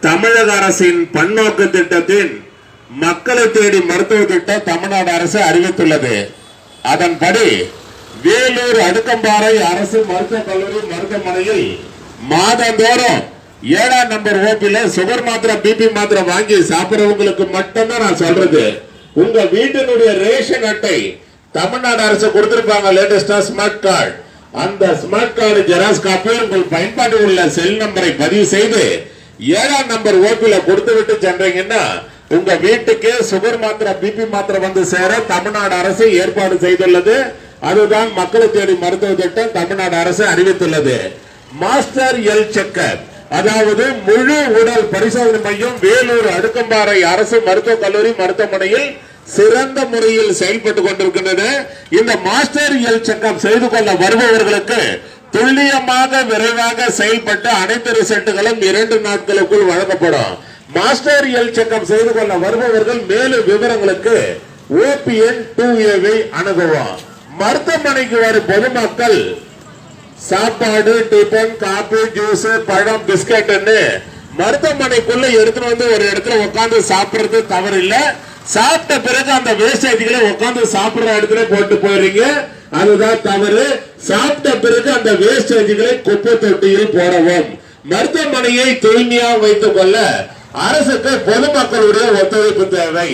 தமிழக அரசின் பன்னோக்கு திட்டத்தின் மக்களை தேடி மருத்துவ திட்டம் தமிழ்நாடு அரசு அறிவித்துள்ளது. அதன்படி வேலூர் அடுக்கம்பாறை அரசு மருத்துவக் கல்லூரி மருத்துவமனையில் மாதந்தோறும் 7ஆம் நம்பர் ஓபில சுகர் மாத்திரை பிபி மாத்திரை வாங்கி சாப்பிடுறவங்களுக்கு மட்டும்தான் நான் சொல்றது. உங்க வீட்டினுடைய ரேஷன் அட்டை தமிழ்நாடு அரசு கொடுத்திருப்பாங்க, லேட்டஸ்டா ஸ்மார்ட் கார்டு. அந்த ஸ்மார்ட் கார்டு ஜெராக்ஸ் காப்பி உங்கள் பயன்பாட்டில் உள்ள செல் நம்பரை பதிவு செய்து 7ஆம் நம்பர் ஓபில கொடுத்து விட்டு சென்றீங்கன்னா உங்க வீட்டுக்கு சுகர் மாத்திரை பிபி மாத்திரை வந்து சேர தமிழ்நாடு அரசு ஏற்பாடு செய்துள்ளது. அதுதான் மக்களை தேடி மருத்துவ திட்டம் தமிழ்நாடு அரசு அறிவித்துள்ளது. மாஸ்டர் ஹெல்த் செக்கப், அதாவது முழு உடல் பரிசோதனை மையம் வேலூர் அடுக்கம்பாறை அரசு மருத்துவக் கல்லூரி மருத்துவமனையில் சிறந்த முறையில் செயல்பட்டு கொண்டிருக்கின்றது. இந்த மாஸ்டர் ஹெல்த் செக்கப் செய்து கொள்ள வருபவர்களுக்கு துல்லியமாக விரைவாக செயல்பட்டு அனைத்து ரிசல்ட்டுகளும் 2 நாட்களுக்குள் வழங்கப்படும். மாஸ்டர் ஹெல்த் செக்கப் செய்து கொள்ள வருபவர்கள் மேலும் விவரங்களுக்கு OPN 2A அணுகுவோம். மருத்துவமனைக்கு வரும் பொதுமக்கள் சாப்பாடு, டிபன், காபி, ஜூஸ், பழம், பிஸ்கட் மருத்துவமனைக்குள்ள எடுத்துட்டு வந்து ஒரு இடத்துல உட்கார்ந்து சாப்பிடுறது தவறு இல்ல. சாப்பிட்ட பிறகு அந்த வேஸ்டேஜ்களை உட்கார்ந்து சாப்பிடுற இடத்துல போட்டு போயிடுறீங்க, அதுதான் தவறு. சாப்பிட்ட பிறகு அந்த வேஸ்டேஜ்களை குப்பை தொட்டியில் போடவும். மருத்துவமனையை தூய்மையா வைத்துக் கொள்ள அரசுக்கு பொதுமக்களுடைய ஒத்துழைப்பு தேவை.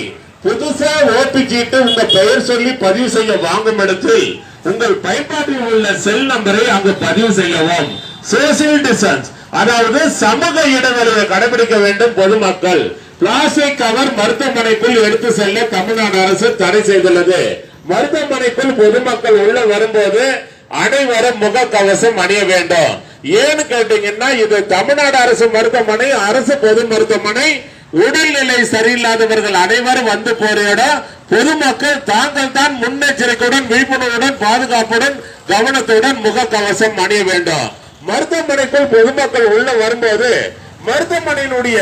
புதுசா ஓபி சீட்டு உங்க பெயர் சொல்லி பதிவு செய்ய வாங்கும் இடத்தில் உங்கள் பயன்பாட்டில் உள்ள செல் நம்பரை அங்கு பதிவு செய்யவும். சோசியல் டிஸ்டன்ஸ், அதாவது சமூக இடைவெளியை கடைபிடிக்க வேண்டும். பொதுமக்கள் பிளாஸ்டிக் கவர் மருத்துவமனைக்குள் எடுத்து செல்ல தமிழ்நாடு அரசு தடை செய்துள்ளது. மருத்துவமனைக்குள் பொதுமக்கள் உள்ள வரும்போது அனைவரும் முக கவசம் அணிய வேண்டும். ஏன்னு கேட்டீங்கன்னா இது தமிழ்நாடு அரசு மருத்துவமனை, அரசு பொது மருத்துவமனை. உடல்நிலை சரியில்லாதவர்கள் அனைவரும் வந்து போற இடம். பொதுமக்கள் தாங்கள் தான் முன்னெச்சரிக்கையுடன், விழிப்புணர்வுடன், பாதுகாப்புடன், கவனத்துடன் முக கவசம் அணிய வேண்டும். மருத்துவமனைக்குள் பொதுமக்கள் உள்ள வரும்போது மருத்துவமனையினுடைய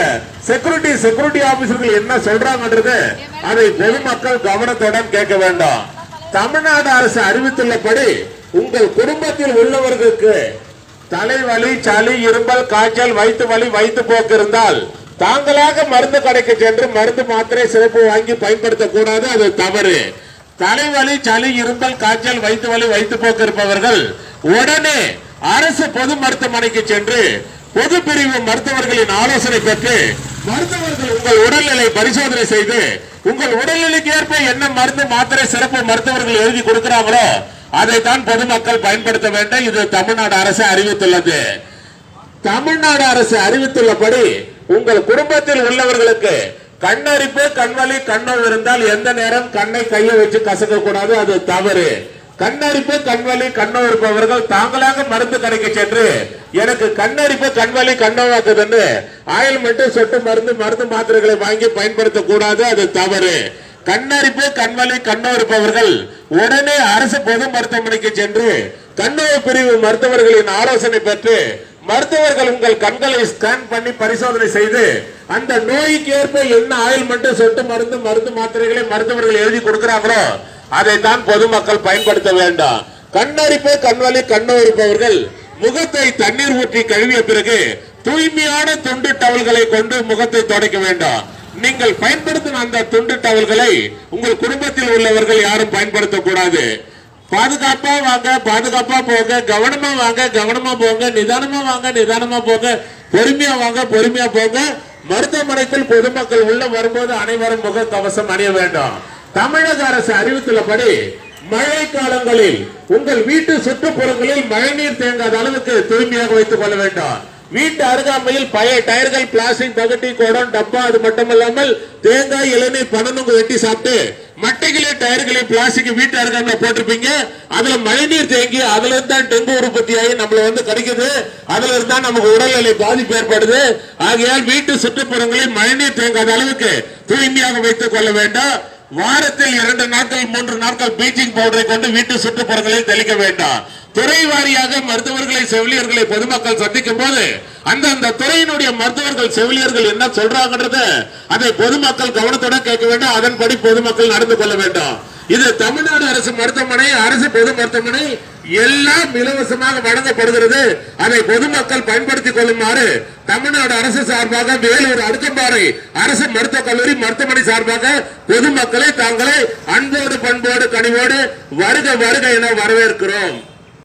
செக்யூரிட்டி ஆபீசர்கள் என்ன சொல்றாங்கன்றது அதை பொதுமக்கள் கவனத்துடன் கேட்க வேண்டும். தமிழ்நாடு அரசு அறிவித்துள்ளபடி உங்கள் குடும்பத்தில் உள்ளவர்களுக்கு தலைவலி, சளி, இரும்பல், காய்ச்சல், வயிற்று வலி, வயிற்று போக்கு இருந்தால் தாங்களாக மருந்து கடைக்கு சென்று மருந்து மாத்திரை சிறப்பு வாங்கி பயன்படுத்த கூடாது, அது தவறு. தலைவலி, சளி, இரும்பல், காய்ச்சல், வயிற்று வலி, வயிற்று போக்கு இருப்பவர்கள் உடனே அரசு பொது மருத்துவமனைக்கு சென்று பொது பிரிவு மருத்துவர்களின் ஆலோசனை பெற்று மருத்துவர்கள் உங்கள் உடல்நிலை பரிசோதனை செய்து உங்கள் உடல்நிலைக்கு ஏற்ப என்ன மருந்து மாத்திரை சிறப்பு மருத்துவர்கள் எழுதி கொடுக்கிறாங்களோ அதைத்தான் பொதுமக்கள் பயன்படுத்த வேண்டும். இது தமிழ்நாடு அரசு அறிவித்துள்ளது. தமிழ்நாடு அரசு அறிவித்துள்ளபடி உங்கள் குடும்பத்தில் உள்ளவர்களுக்கு கண்ணரிப்பு, கண்வலி, கண்ணோவு இருந்தால் எந்த நேரம் கண்ணை கையை வச்சு கசக்க கூடாது, அது தவறு. கண்ணரிப்பு, கண்வலி, கண்ணோவு இருப்பவர்கள் தாங்களாக மருந்து கடைக்கு சென்று எனக்கு கண்ணரிப்பு, கண்வலி, கண்ணோவாக்குதுன்னு ஆயில்மெண்ட், சொட்டு மருந்து, மருந்து மாத்திரைகளை வாங்கி பயன்படுத்த கூடாது, அது தவறு. கண்ணரிப்பு, கண்வலி, கண்ணோவு இருப்பவர்கள் உடனே அரசு பொது மருத்துவமனைக்கு சென்று கண்ணோவு பிரிவு மருத்துவர்களின் ஆலோசனை பெற்று மருத்துவர்கள் உங்கள் கண்களை ஸ்கேன் பண்ணி பரிசோதனை செய்து அந்த நோய்க்கு ஏற்ப என்ன ஆயில்மெண்ட், சொட்டு மருந்து, மருந்து மாத்திரைகளை மருத்துவர்கள் எழுதி கொடுக்கிறாங்களோ அதைத்தான் பொதுமக்கள் பயன்படுத்த வேண்டாம். கண்ணரிப்பு, கண்வலி, கண்ணோவு இருப்பவர்கள் முகத்தை தண்ணீர் ஊற்றி கழுவிய பிறகு தூய்மையான துண்டு டவல்களை கொண்டு முகத்தை துடைக்க வேண்டாம். நீங்கள் பயன்படுத்தும் அந்த துண்டு டவல்களை உங்கள் குடும்பத்தில் உள்ளவர்கள் யாரும் பயன்படுத்த கூடாது. பாதுகாப்பா வாங்க, பாதுகாப்பா போங்க, கவனமா வாங்க, கவனமா போங்க, நிதானமா வாங்க, நிதானமா போங்க, பொறுமையா வாங்க, பொறுமையா போங்க. மருத்துவமனைக்குள் பொதுமக்கள் உள்ள வரும்போது அனைவரும் முக கவசம் அணிய வேண்டும். தமிழக அரசு அறிவித்துள்ளபடி மழை காலங்களில் உங்கள் வீட்டு சுற்றுப்புறங்களில் மழைநீர் தேங்காத அளவுக்கு தூய்மையாக வைத்துக் கொள்ள வேண்டும். வீட்டு அருகாமையில் பழைய டயர்கள், பிளாஸ்டிக், பகட்டி, குடம், டப்பா, அது மட்டுமல்லாமல் தேங்காய், இளநீர், பனநுங்கு வெட்டி சாப்பிட்டு மட்டைகளே, டயர்களே, பிளாஸ்டிக் வீட்டு அருகாமையில் போட்டிருப்பீங்க. அதுல மழைநீர் தேங்கி அதுல இருந்தா டெங்கு உற்பத்தி ஆகி நம்மள வந்து கிடைக்குது. அதுல இருந்தா நமக்கு உடல்நிலை பாதிப்பு ஏற்படுது. ஆகையால் வீட்டு சுற்றுப்புறங்களில் மழைநீர் தேங்காத அளவுக்கு தூய்மையாக வைத்துக் கொள்ள வேண்டும். வாரத்தில் 2 நாட்கள் 3 நாட்கள் பீச்சிங் பவுடரை கொண்டு வீட்டு சுற்றுப்புறங்களில் தெளிக்க வேண்டாம். துறை வாரியாக மருத்துவர்களை, செவிலியர்களை பொதுமக்கள் சந்திக்கும் போது அந்த துறையினுடைய மருத்துவர்கள், செவிலியர்கள் என்ன சொல்றாங்கன்றத அதை பொதுமக்கள் கவனத்துடன் கேட்க வேண்டும். அதன்படி பொதுமக்கள் நடந்து கொள்ள வேண்டும். இது தமிழ்நாடு அரசு மருத்துவமனை, அரசு பொது மருத்துவமனை. எல்லாம் இலவசமாக வழங்கப்படுகிறது. அதை பொதுமக்கள் பயன்படுத்திக் கொள்ளுமாறு தமிழ்நாடு அரசு சார்பாக வேலூர் அடுக்கம்பாறை அரசு மருத்துவக் கல்லூரி மருத்துவமனை சார்பாக பொதுமக்களை தாங்களை அன்போடு பண்போடு கனிவோடு வருக வருக என வரவேற்கிறோம்.